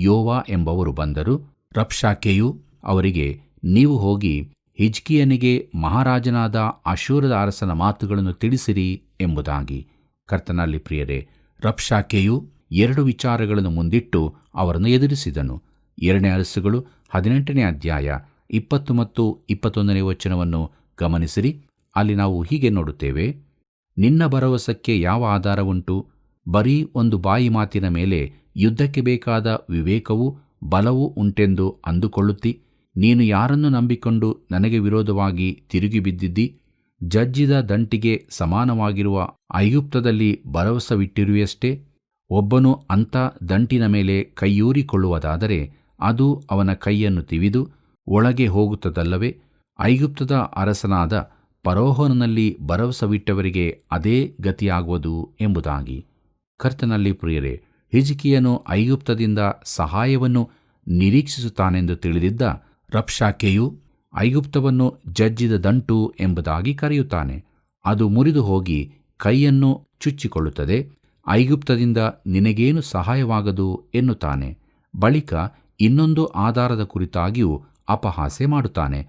ಯೋವ ಎಂಬವರು ಬಂದರು. ರಬ್ಷಾಕೆಯು ಅವರಿಗೆ, ನೀವು ಹೋಗಿ ಹಿಜ್ಕೀಯನಿಗೆ ಮಹಾರಾಜನಾದ ಅಶ್ಶೂರದ ಅರಸನ ಮಾತುಗಳನ್ನು ತಿಳಿಸಿರಿ ಎಂಬುದಾಗಿ. ಕರ್ತನಲ್ಲಿ ಪ್ರಿಯರೇ, ರಬ್ಷಾಕೆಯು 2 ವಿಚಾರಗಳನ್ನು ಮುಂದಿಟ್ಟು ಅವರನ್ನು ಎದುರಿಸಿದನು. 2ನೇ ಅರಸುಗಳು 18ನೇ ಅಧ್ಯಾಯ 20 ಮತ್ತು 21ನೇ ವಚನವನ್ನು ಗಮನಿಸಿರಿ. ಅಲ್ಲಿ ನಾವು ಹೀಗೆ ನೋಡುತ್ತೇವೆ. ನಿನ್ನ ಭರವಸಕ್ಕೆ ಯಾವ ಆಧಾರವುಂಟು? ಬರೀ ಒಂದು ಬಾಯಿ ಮಾತಿನ ಮೇಲೆ ಯುದ್ಧಕ್ಕೆ ಬೇಕಾದ ವಿವೇಕವೂ ಬಲವೂ ಉಂಟೆಂದು ಅಂದುಕೊಳ್ಳುತ್ತಿ, ನೀನು ಯಾರನ್ನು ನಂಬಿಕೊಂಡು ನನಗೆ ವಿರೋಧವಾಗಿ ತಿರುಗಿ ಬಿದ್ದಿದ್ದಿ? ಜಜ್ಜಿದ ದಂಟಿಗೆ ಸಮಾನವಾಗಿರುವ ಐಗುಪ್ತದಲ್ಲಿ ಭರವಸವಿಟ್ಟಿರುವೆಯಷ್ಟೇ. ಒಬ್ಬನು ಅಂಥ ದಂಟಿನ ಮೇಲೆ ಕೈಯೂರಿಕೊಳ್ಳುವುದಾದರೆ ಅದು ಅವನ ಕೈಯನ್ನು ತಿವಿದು ಒಳಗೆ ಹೋಗುತ್ತದಲ್ಲವೇ? ಐಗುಪ್ತದ ಅರಸನಾದ ಫರೋಹನಲ್ಲಿ ಭರವಸವಿಟ್ಟವರಿಗೆ ಅದೇ ಗತಿಯಾಗುವುದು ಎಂಬುದಾಗಿ. ಕರ್ತನಲ್ಲಿ ಪ್ರಿಯರೇ, ಹಿಜ್ಕೀಯನು ಐಗುಪ್ತದಿಂದ ಸಹಾಯವನ್ನು ನಿರೀಕ್ಷಿಸುತ್ತಾನೆಂದು ತಿಳಿದಿದ್ದ ರಬ್ಷಾಕೆಯು ಐಗುಪ್ತವನ್ನು ಜಜ್ಜಿದ ದಂಟು ಎಂಬುದಾಗಿ ಕರೆಯುತ್ತಾನೆ. ಅದು ಮುರಿದು ಹೋಗಿ ಕೈಯನ್ನು ಚುಚ್ಚಿಕೊಳ್ಳುತ್ತದೆ. ಐಗುಪ್ತದಿಂದ ನಿನಗೇನು ಸಹಾಯವಾಗದು ಎನ್ನುತ್ತಾನೆ. ಬಳಿಕ ಇನ್ನೊಂದು ಆಧಾರದ ಕುರಿತಾಗಿಯೂ ಅಪಹಾಸ್ಯ ಮಾಡುತ್ತಾನೆ.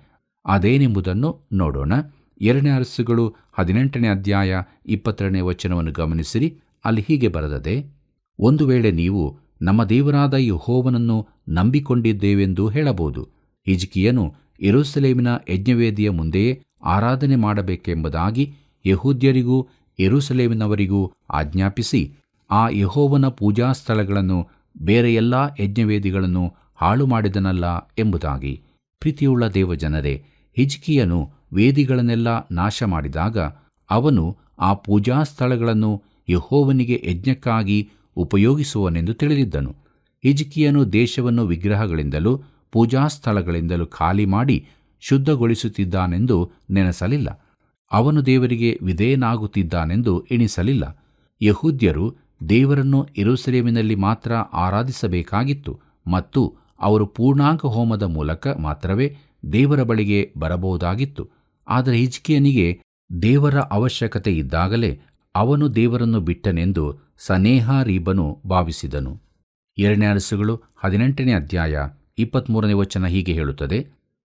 ಅದೇನೆಂಬುದನ್ನು ನೋಡೋಣ. 2ನೇ ಅರಸುಗಳು 18ನೇ ಅಧ್ಯಾಯ 22ನೇ ವಚನವನ್ನು ಗಮನಿಸಿರಿ. ಅಲ್ಲಿ ಹೀಗೆ ಬರೆದದೆ, ಒಂದು ವೇಳೆ ನೀವು ನಮ್ಮ ದೇವರಾದ ಯೆಹೋವನನ್ನು ನಂಬಿಕೊಂಡಿದ್ದೇವೆಂದು ಹೇಳಬಹುದು. ಹಿಜ್ಕೀಯನು ಯೆರೂಸಲೇಮಿನ ಯಜ್ಞವೇದಿಯ ಮುಂದೆಯೇ ಆರಾಧನೆ ಮಾಡಬೇಕೆಂಬುದಾಗಿ ಯೆಹೂದ್ಯರಿಗೂ ಯೆರೂಸಲೇಮಿನವರಿಗೂ ಆಜ್ಞಾಪಿಸಿ, ಆ ಯೆಹೋವನ ಪೂಜಾಸ್ಥಳಗಳನ್ನು ಬೇರೆ ಎಲ್ಲ ಯಜ್ಞವೇದಿಗಳನ್ನು ಹಾಳು ಮಾಡಿದನಲ್ಲ ಎಂಬುದಾಗಿ. ಪ್ರೀತಿಯುಳ್ಳ ದೇವಜನರೇ, ಹಿಜ್ಕೀಯನು ವೇದಿಗಳನ್ನೆಲ್ಲ ನಾಶ ಮಾಡಿದಾಗ ಅವನು ಆ ಪೂಜಾಸ್ಥಳಗಳನ್ನು ಯೆಹೋವನಿಗೆ ಯಜ್ಞಕ್ಕಾಗಿ ಉಪಯೋಗಿಸುವನೆಂದು ತಿಳಿದಿದ್ದನು. ಹಿಜ್ಕೀಯನು ದೇಶವನ್ನು ವಿಗ್ರಹಗಳಿಂದಲೂ ಪೂಜಾಸ್ಥಳಗಳಿಂದಲೂ ಖಾಲಿ ಮಾಡಿ ಶುದ್ಧಗೊಳಿಸುತ್ತಿದ್ದಾನೆಂದು ನೆನೆಸಲಿಲ್ಲ. ಅವನು ದೇವರಿಗೆ ವಿಧೇಯನಾಗುತ್ತಿದ್ದಾನೆಂದು ಎಣಿಸಲಿಲ್ಲ. ಯೆಹೂದ್ಯರು ದೇವರನ್ನು ಯೆರೂಸಲೇಮಿನಲ್ಲಿ ಮಾತ್ರ ಆರಾಧಿಸಬೇಕಾಗಿತ್ತು ಮತ್ತು ಅವರು ಪೂರ್ಣಾಂಗ ಹೋಮದ ಮೂಲಕ ಮಾತ್ರವೇ ದೇವರ ಬಳಿಗೆ ಬರಬಹುದಾಗಿತ್ತು. ಆದರೆ ಹಿಜ್ಕೀಯನಿಗೆ ದೇವರ ಅವಶ್ಯಕತೆ ಇದ್ದಾಗಲೇ ಅವನು ದೇವರನ್ನು ಬಿಟ್ಟನೆಂದು ಸನೇಹಾರೀಬನು ಭಾವಿಸಿದನು. 2 ಅರಸುಗಳು 18ನೇ ಅಧ್ಯಾಯ 23ನೇ ವಚನ ಹೀಗೆ ಹೇಳುತ್ತದೆ: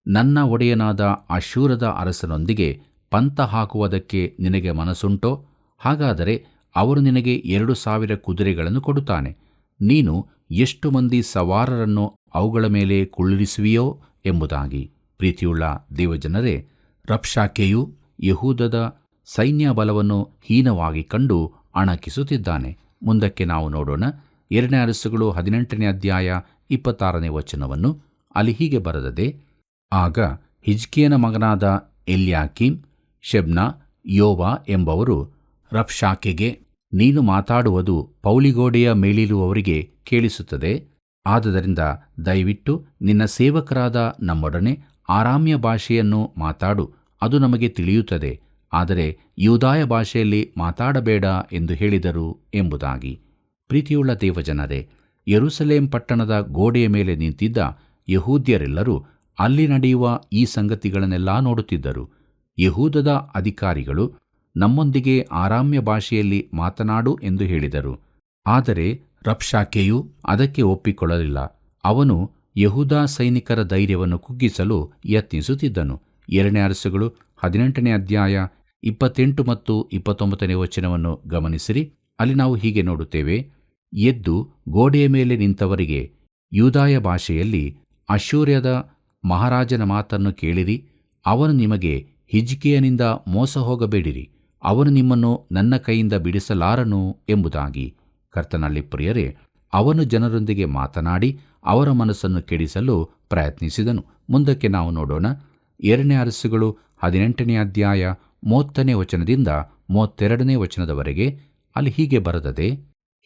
ನನ್ನ ಒಡೆಯನಾದ ಅಶ್ಶೂರದ ಅರಸನೊಂದಿಗೆ ಪಂಥ ಹಾಕುವುದಕ್ಕೆ ನಿನಗೆ ಮನಸ್ಸುಂಟೋ? ಹಾಗಾದರೆ ಅವರು ನಿನಗೆ 2,000 ಕುದುರೆಗಳನ್ನು ಕೊಡುತ್ತಾನೆ. ನೀನು ಎಷ್ಟು ಮಂದಿ ಸವಾರರನ್ನು ಅವುಗಳ ಮೇಲೆ ಕುಳ್ಳಿರಿಸುವಿಯೋ ಎಂಬುದಾಗಿ. ಪ್ರೀತಿಯುಳ್ಳ ದೇವಜನರೇ, ರಬ್ಷಾಕೆಯು ಯೆಹೂದದ ಸೈನ್ಯ ಬಲವನ್ನು ಹೀನವಾಗಿ ಕಂಡು ಅಣಕಿಸುತ್ತಿದ್ದಾನೆ. ಮುಂದಕ್ಕೆ ನಾವು ನೋಡೋಣ. 2 ಅರಸುಗಳು 18ನೇ ಅಧ್ಯಾಯ 26ನೇ ವಚನವನ್ನು. ಅಲ್ಲಿ ಹೀಗೆ ಬರೆದದೆ: ಆಗ ಹಿಜ್ಕೀಯನ ಮಗನಾದ ಎಲ್ಯಾಕೀಮ್, ಶೆಬ್ನ, ಯೋವ ಎಂಬವರು ರಬ್ಷಾಕೆಗೆ, ನೀನು ಮಾತಾಡುವುದು ಪೌಳಿಗೋಡೆಯ ಮೇಲಿರುವವರಿಗೆ ಕೇಳಿಸುತ್ತದೆ. ಆದುದರಿಂದ ದಯವಿಟ್ಟು ನಿನ್ನ ಸೇವಕರಾದ ನಮ್ಮೊಡನೆ ಆರಾಮ್ಯ ಭಾಷೆಯನ್ನು ಮಾತಾಡು, ಅದು ನಮಗೆ ತಿಳಿಯುತ್ತದೆ. ಆದರೆ ಯೂದಾಯ ಭಾಷೆಯಲ್ಲಿ ಮಾತಾಡಬೇಡ ಎಂದು ಹೇಳಿದರು ಎಂಬುದಾಗಿ. ಪ್ರೀತಿಯುಳ್ಳ ದೇವಜನರೇ, ಯೆರೂಸಲೇಮ್ ಪಟ್ಟಣದ ಗೋಡೆಯ ಮೇಲೆ ನಿಂತಿದ್ದ ಯೆಹೂದ್ಯರೆಲ್ಲರೂ ಅಲ್ಲಿ ನಡೆಯುವ ಈ ಸಂಗತಿಗಳನ್ನೆಲ್ಲ ನೋಡುತ್ತಿದ್ದರು. ಯೆಹೂದದ ಅಧಿಕಾರಿಗಳು ನಮ್ಮೊಂದಿಗೆ ಆರಾಮ್ಯ ಭಾಷೆಯಲ್ಲಿ ಮಾತನಾಡು ಎಂದು ಹೇಳಿದರು. ಆದರೆ ರಬ್ಷಾಕೆಯು ಅದಕ್ಕೆ ಒಪ್ಪಿಕೊಳ್ಳಲಿಲ್ಲ. ಅವನು ಯೆಹೂದ ಸೈನಿಕರ ಧೈರ್ಯವನ್ನು ಕುಗ್ಗಿಸಲು ಯತ್ನಿಸುತ್ತಿದ್ದನು. 2 ಅರಸುಗಳು 18ನೇ ಅಧ್ಯಾಯ 28 ಮತ್ತು 29ನೇ ವಚನವನ್ನು ಗಮನಿಸಿರಿ. ಅಲ್ಲಿ ನಾವು ಹೀಗೆ ನೋಡುತ್ತೇವೆ: ಎದ್ದು ಗೋಡೆಯ ಮೇಲೆ ನಿಂತವರಿಗೆ ಯೂದಾಯ ಭಾಷೆಯಲ್ಲಿ ಅಶ್ಶೂರ್ಯದ ಮಹಾರಾಜನ ಮಾತನ್ನು ಕೇಳಿರಿ. ಅವನು ನಿಮಗೆ, ಹಿಜ್ಕೀಯನಿಂದ ಮೋಸ ಹೋಗಬೇಡಿರಿ, ಅವನು ನಿಮ್ಮನ್ನು ನನ್ನ ಕೈಯಿಂದ ಬಿಡಿಸಲಾರನು ಎಂಬುದಾಗಿ. ಕರ್ತನಲ್ಲಿ ಪ್ರಿಯರೇ, ಅವನು ಜನರೊಂದಿಗೆ ಮಾತನಾಡಿ ಅವರ ಮನಸ್ಸನ್ನು ಕೆಡಿಸಲು ಪ್ರಯತ್ನಿಸಿದನು. ಮುಂದಕ್ಕೆ ನಾವು ನೋಡೋಣ. 2 ಅರಸುಗಳು 18ನೇ ಅಧ್ಯಾಯ 30ನೇ ವಚನದಿಂದ 32ನೇ ವಚನದವರೆಗೆ. ಅಲ್ಲಿ ಹೀಗೆ ಬರೆದದೆ: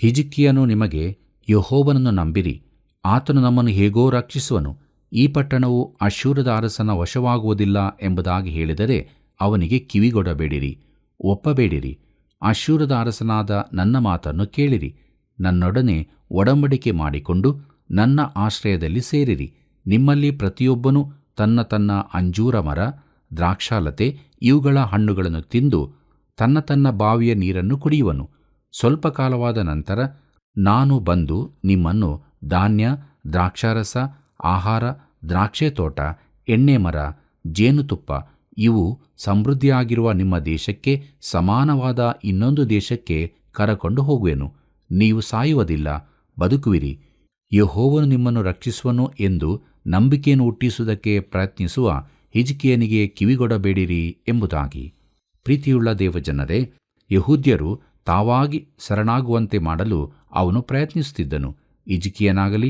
ಹಿಜ್ಕೀಯನು ನಿಮಗೆ, ಯೆಹೋವನನ್ನು ನಂಬಿರಿ, ಆತನು ನಮ್ಮನ್ನು ಹೇಗೋ ರಕ್ಷಿಸುವನು, ಈ ಪಟ್ಟಣವು ಅಶ್ಶೂರದ ಅರಸನ ವಶವಾಗುವುದಿಲ್ಲ ಎಂಬುದಾಗಿ ಹೇಳಿದರೆ ಅವನಿಗೆ ಕಿವಿಗೊಡಬೇಡಿರಿ, ಒಪ್ಪಬೇಡಿರಿ. ಅಶ್ಶೂರದ ಅರಸನಾದ ನನ್ನ ಮಾತನ್ನು ಕೇಳಿರಿ. ನನ್ನೊಡನೆ ಒಡಂಬಡಿಕೆ ಮಾಡಿಕೊಂಡು ನನ್ನ ಆಶ್ರಯದಲ್ಲಿ ಸೇರಿರಿ. ನಿಮ್ಮಲ್ಲಿ ಪ್ರತಿಯೊಬ್ಬನೂ ತನ್ನ ತನ್ನ ಅಂಜೂರ ಮರ, ದ್ರಾಕ್ಷಾಲತೆ ಇವುಗಳ ಹಣ್ಣುಗಳನ್ನು ತಿಂದು ತನ್ನ ತನ್ನ ಬಾವಿಯ ನೀರನ್ನು ಕುಡಿಯುವನು. ಸ್ವಲ್ಪ ಕಾಲವಾದ ನಂತರ ನಾನು ಬಂದು ನಿಮ್ಮನ್ನು ಧಾನ್ಯ, ದ್ರಾಕ್ಷಾರಸ, ಆಹಾರ, ದ್ರಾಕ್ಷೆ ತೋಟ, ಎಣ್ಣೆ ಮರ, ಜೇನುತುಪ್ಪ ಇವು ಸಮೃದ್ಧಿಯಾಗಿರುವ ನಿಮ್ಮ ದೇಶಕ್ಕೆ ಸಮಾನವಾದ ಇನ್ನೊಂದು ದೇಶಕ್ಕೆ ಕರಕೊಂಡು ಹೋಗುವೆನು. ನೀವು ಸಾಯುವುದಿಲ್ಲ, ಬದುಕುವಿರಿ. ಯೆಹೋವನು ನಿಮ್ಮನ್ನು ರಕ್ಷಿಸುವನು ಎಂದು ನಂಬಿಕೆಯನ್ನು ಹುಟ್ಟಿಸುವುದಕ್ಕೆ ಪ್ರಯತ್ನಿಸುವ ಹಿಜ್ಕೀಯನಿಗೆ ಕಿವಿಗೊಡಬೇಡಿರಿ ಎಂಬುದಾಗಿ. ಪ್ರೀತಿಯುಳ್ಳ ದೇವಜನರೇ, ಯೆಹೂದ್ಯರು ತಾವಾಗಿ ಶರಣಾಗುವಂತೆ ಮಾಡಲು ಅವನು ಪ್ರಯತ್ನಿಸುತ್ತಿದ್ದನು. ಹಿಜ್ಕೀಯನಾಗಲಿ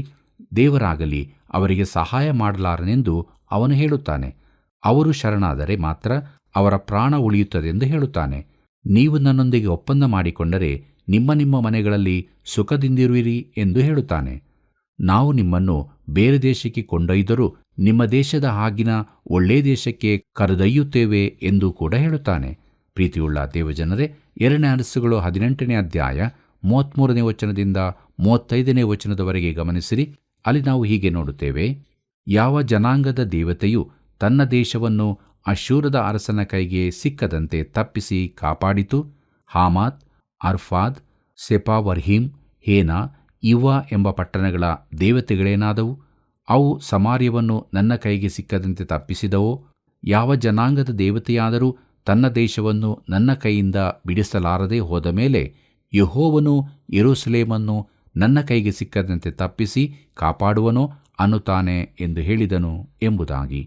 ದೇವರಾಗಲಿ ಅವರಿಗೆ ಸಹಾಯ ಮಾಡಲಾರನೆಂದು ಅವನು ಹೇಳುತ್ತಾನೆ. ಅವರು ಶರಣಾದರೆ ಮಾತ್ರ ಅವರ ಪ್ರಾಣ ಉಳಿಯುತ್ತದೆಂದು ಹೇಳುತ್ತಾನೆ. ನೀವು ನನ್ನೊಂದಿಗೆ ಒಪ್ಪಂದ ಮಾಡಿಕೊಂಡರೆ ನಿಮ್ಮ ನಿಮ್ಮ ಮನೆಗಳಲ್ಲಿ ಸುಖದಿಂದಿರುವಿರಿ ಎಂದು ಹೇಳುತ್ತಾನೆ. ನಾವು ನಿಮ್ಮನ್ನು ಬೇರೆ ದೇಶಕ್ಕೆ ಕೊಂಡೊಯ್ದರೂ ನಿಮ್ಮ ದೇಶದ ಆಗಿನ ಒಳ್ಳೆ ದೇಶಕ್ಕೆ ಕರೆದೊಯ್ಯುತ್ತೇವೆ ಎಂದು ಕೂಡ ಹೇಳುತ್ತಾನೆ. ಪ್ರೀತಿಯುಳ್ಳ ದೇವಜನರೇ, 2 ಅರಸುಗಳು 18ನೇ ಅಧ್ಯಾಯ 33ನೇ ವಚನದಿಂದ 35ನೇ ವಚನದವರೆಗೆ ಗಮನಿಸಿರಿ. ಅಲ್ಲಿ ನಾವು ಹೀಗೆ ನೋಡುತ್ತೇವೆ: ಯಾವ ಜನಾಂಗದ ದೇವತೆಯು ತನ್ನ ದೇಶವನ್ನು ಅಶ್ಶೂರದ ಅರಸನ ಕೈಗೆ ಸಿಕ್ಕದಂತೆ ತಪ್ಪಿಸಿ ಕಾಪಾಡಿತು? ಹಾಮಾತ್, ಅರ್ಫಾದ್, ಸೆಪಾವರ್ಹೀಮ್, ಹೇನಾ, ಇವ್ವಾ ಎಂಬ ಪಟ್ಟಣಗಳ ದೇವತೆಗಳೇನಾದವು? ಅವು ಸಮಾರ್ಯವನ್ನು ನನ್ನ ಕೈಗೆ ಸಿಕ್ಕದಂತೆ ತಪ್ಪಿಸಿದವೋ? ಯಾವ ಜನಾಂಗದ ದೇವತೆಯಾದರೂ ತನ್ನ ದೇಶವನ್ನು ನನ್ನ ಕೈಯಿಂದ ಬಿಡಿಸಲಾರದೆ ಹೋದ ಮೇಲೆ ಯೆಹೋವನು ಯೆರೂಸಲೇಮನ್ನು ನನ್ನ ಕೈಗೆ ಸಿಕ್ಕದಂತೆ ತಪ್ಪಿಸಿ ಕಾಪಾಡುವನೋ ಅನ್ನುತ್ತಾನೆ ಎಂದು ಹೇಳಿದನು ಎಂಬುದಾಗಿ.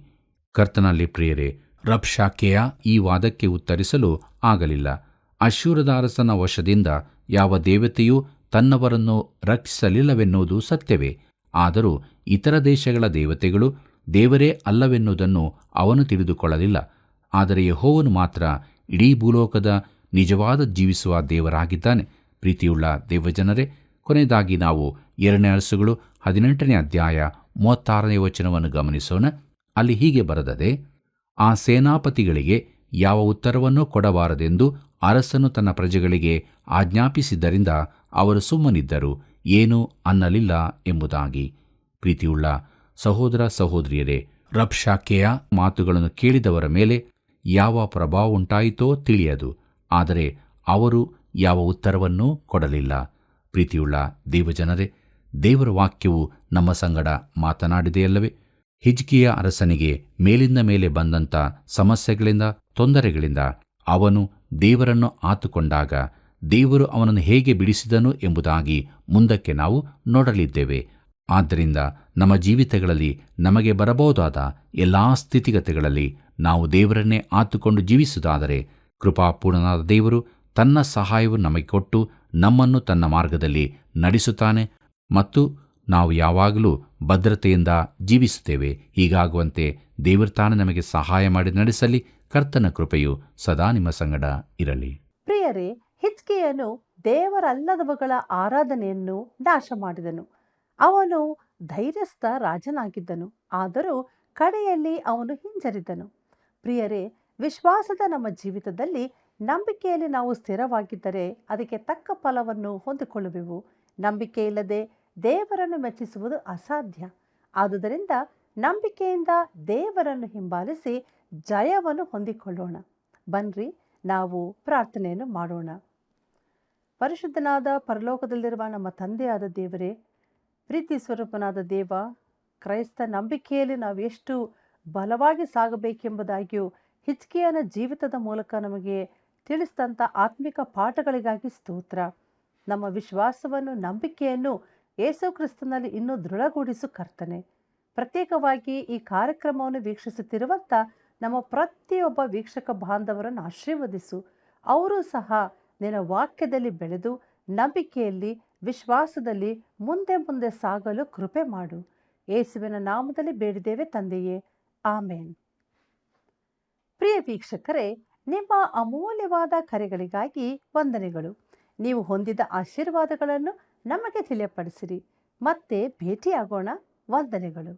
ಕರ್ತನಲ್ಲಿ ಪ್ರಿಯರೇ, ರಬ್ಷಾಕೆಯ ಈ ವಾದಕ್ಕೆ ಉತ್ತರಿಸಲು ಆಗಲಿಲ್ಲ. ಅಶ್ಶೂರದ ಅರಸನ ವಶದಿಂದ ಯಾವ ದೇವತೆಯೂ ತನ್ನವರನ್ನು ರಕ್ಷಿಸಲಿಲ್ಲವೆನ್ನುವುದು ಸತ್ಯವೇ. ಆದರೂ ಇತರ ದೇಶಗಳ ದೇವತೆಗಳು ದೇವರೇ ಅಲ್ಲವೆನ್ನುವುದನ್ನು ಅವನು ತಿಳಿದುಕೊಳ್ಳಲಿಲ್ಲ. ಆದರೆ ಯೆಹೋವನು ಮಾತ್ರ ಇಡೀ ಭೂಲೋಕದ ನಿಜವಾದ ಜೀವಿಸುವ ದೇವರಾಗಿದ್ದಾನೆ. ಪ್ರೀತಿಯುಳ್ಳ ದೇವಜನರೇ, ಕೊನೆಯದಾಗಿ ನಾವು 2ನೇ ಅರಸುಗಳು 18ನೇ ಅಧ್ಯಾಯ 36ನೇ ವಚನವನ್ನು ಗಮನಿಸೋಣ. ಅಲ್ಲಿ ಹೀಗೆ ಬರೆದದೆ: ಆ ಸೇನಾಪತಿಗಳಿಗೆ ಯಾವ ಉತ್ತರವನ್ನೂ ಕೊಡಬಾರದೆಂದು ಅರಸನು ತನ್ನ ಪ್ರಜೆಗಳಿಗೆ ಆಜ್ಞಾಪಿಸಿದ್ದರಿಂದ ಅವರು ಸುಮ್ಮನಿದ್ದರು, ಏನೂ ಅನ್ನಲಿಲ್ಲ ಎಂಬುದಾಗಿ. ಪ್ರೀತಿಯುಳ್ಳ ಸಹೋದರ ಸಹೋದರಿಯರೇ, ರಬ್ಷಾಕೆಯ ಮಾತುಗಳನ್ನು ಕೇಳಿದವರ ಮೇಲೆ ಯಾವ ಪ್ರಭಾವ ಉಂಟಾಯಿತೋ ತಿಳಿಯದು. ಆದರೆ ಅವರು ಯಾವ ಉತ್ತರವನ್ನೂ ಕೊಡಲಿಲ್ಲ. ಪ್ರೀತಿಯುಳ್ಳ ದೇವಜನರೇ, ದೇವರ ವಾಕ್ಯವು ನಮ್ಮ ಸಂಗಡ ಮಾತನಾಡಿದೆಯಲ್ಲವೇ? ಹಿಜ್ಕೀಯ ಅರಸನಿಗೆ ಮೇಲಿಂದ ಮೇಲೆ ಬಂದಂಥ ಸಮಸ್ಯೆಗಳಿಂದ, ತೊಂದರೆಗಳಿಂದ ಅವನು ದೇವರನ್ನು ಆತುಕೊಂಡಾಗ ದೇವರು ಅವನನ್ನು ಹೇಗೆ ಬಿಡಿಸಿದನು ಎಂಬುದಾಗಿ ಮುಂದಕ್ಕೆ ನಾವು ನೋಡಲಿದ್ದೇವೆ. ಆದ್ದರಿಂದ ನಮ್ಮ ಜೀವಿತಗಳಲ್ಲಿ ನಮಗೆ ಬರಬಹುದಾದ ಎಲ್ಲ ಸ್ಥಿತಿಗತಿಗಳಲ್ಲಿ ನಾವು ದೇವರನ್ನೇ ಆತುಕೊಂಡು ಜೀವಿಸುವುದಾದರೆ, ಕೃಪಾಪೂರ್ಣನಾದ ದೇವರು ತನ್ನ ಸಹಾಯವನ್ನು ನಮಗೆ ಕೊಟ್ಟು ನಮ್ಮನ್ನು ತನ್ನ ಮಾರ್ಗದಲ್ಲಿ ನಡೆಸುತ್ತಾನೆ ಮತ್ತು ನಾವು ಯಾವಾಗಲೂ ಭದ್ರತೆಯಿಂದ ಜೀವಿಸುತ್ತೇವೆ. ಹೀಗಾಗುವಂತೆ ದೇವರು ತಾನೇ ನಮಗೆ ಸಹಾಯ ಮಾಡಿ ನಡೆಸಲಿ. ಕರ್ತನ ಕೃಪೆಯು ಸದಾ ನಿಮ್ಮ ಸಂಗಡ ಇರಲಿ. ಪ್ರಿಯರೇ, ಹಿಜ್ಕೀಯನು ದೇವರಲ್ಲದವುಗಳ ಆರಾಧನೆಯನ್ನು ನಾಶ ಮಾಡಿದನು. ಅವನು ಧೈರ್ಯಸ್ಥ ರಾಜನಾಗಿದ್ದನು, ಆದರೂ ಕಡೆಯಲ್ಲಿ ಅವನು ಹಿಂಜರಿದನು. ಪ್ರಿಯರೇ, ವಿಶ್ವಾಸದ ನಮ್ಮ ಜೀವಿತದಲ್ಲಿ ನಂಬಿಕೆಯಲ್ಲಿ ನಾವು ಸ್ಥಿರವಾಗಿದ್ದರೆ ಅದಕ್ಕೆ ತಕ್ಕ ಫಲವನ್ನು ಹೊಂದಿಕೊಳ್ಳುವೆವು. ನಂಬಿಕೆ ಇಲ್ಲದೆ ದೇವರನ್ನು ಮೆಚ್ಚಿಸುವುದು ಅಸಾಧ್ಯ. ಆದುದರಿಂದ ನಂಬಿಕೆಯಿಂದ ದೇವರನ್ನು ಹಿಂಬಾಲಿಸಿ ಜಯವನ್ನು ಹೊಂದಿಕೊಳ್ಳೋಣ. ಬನ್ರಿ, ನಾವು ಪ್ರಾರ್ಥನೆಯನ್ನು ಮಾಡೋಣ. ಪರಿಶುದ್ಧನಾದ ಪರಲೋಕದಲ್ಲಿರುವ ನಮ್ಮ ತಂದೆಯಾದ ದೇವರೇ, ಪ್ರೀತಿ ಸ್ವರೂಪನಾದ ದೇವ, ಕ್ರೈಸ್ತ ನಂಬಿಕೆಯಲ್ಲಿ ನಾವು ಎಷ್ಟು ಬಲವಾಗಿ ಸಾಗಬೇಕೆಂಬುದಾಗಿಯೂ ಹಿಜ್ಕೀಯನ ಜೀವಿತದ ಮೂಲಕ ನಮಗೆ ತಿಳಿಸಿದಂಥ ಆತ್ಮಿಕ ಪಾಠಗಳಿಗಾಗಿ ಸ್ತೋತ್ರ. ನಮ್ಮ ವಿಶ್ವಾಸವನ್ನು, ನಂಬಿಕೆಯನ್ನು ಯೇಸು ಕ್ರಿಸ್ತನಲ್ಲಿ ಇನ್ನೂ ದೃಢಗೂಡಿಸು ಕರ್ತನೆ. ಪ್ರತ್ಯೇಕವಾಗಿ ಈ ಕಾರ್ಯಕ್ರಮವನ್ನು ವೀಕ್ಷಿಸುತ್ತಿರುವಂಥ ನಮ್ಮ ಪ್ರತಿಯೊಬ್ಬ ವೀಕ್ಷಕ ಬಾಂಧವರನ್ನು ಆಶೀರ್ವದಿಸು. ಅವರೂ ಸಹ ನಿನ್ನ ವಾಕ್ಯದಲ್ಲಿ ಬೆಳೆದು ನಂಬಿಕೆಯಲ್ಲಿ, ವಿಶ್ವಾಸದಲ್ಲಿ ಮುಂದೆ ಮುಂದೆ ಸಾಗಲು ಕೃಪೆ ಮಾಡು. ಯೇಸುವಿನ ನಾಮದಲ್ಲಿ ಬೇಡಿದ್ದೇವೆ ತಂದೆಯೇ, ಆಮೇನ್. ಪ್ರಿಯ ವೀಕ್ಷಕರೇ, ನಿಮ್ಮ ಅಮೂಲ್ಯವಾದ ಕರೆಗಳಿಗಾಗಿ ವಂದನೆಗಳು. ನೀವು ಹೊಂದಿದ ಆಶೀರ್ವಾದಗಳನ್ನು ನಮಗೆ ತಿಳಿಯಪಡಿಸಿರಿ. ಮತ್ತೆ ಭೇಟಿಯಾಗೋಣ. ವಂದನೆಗಳು.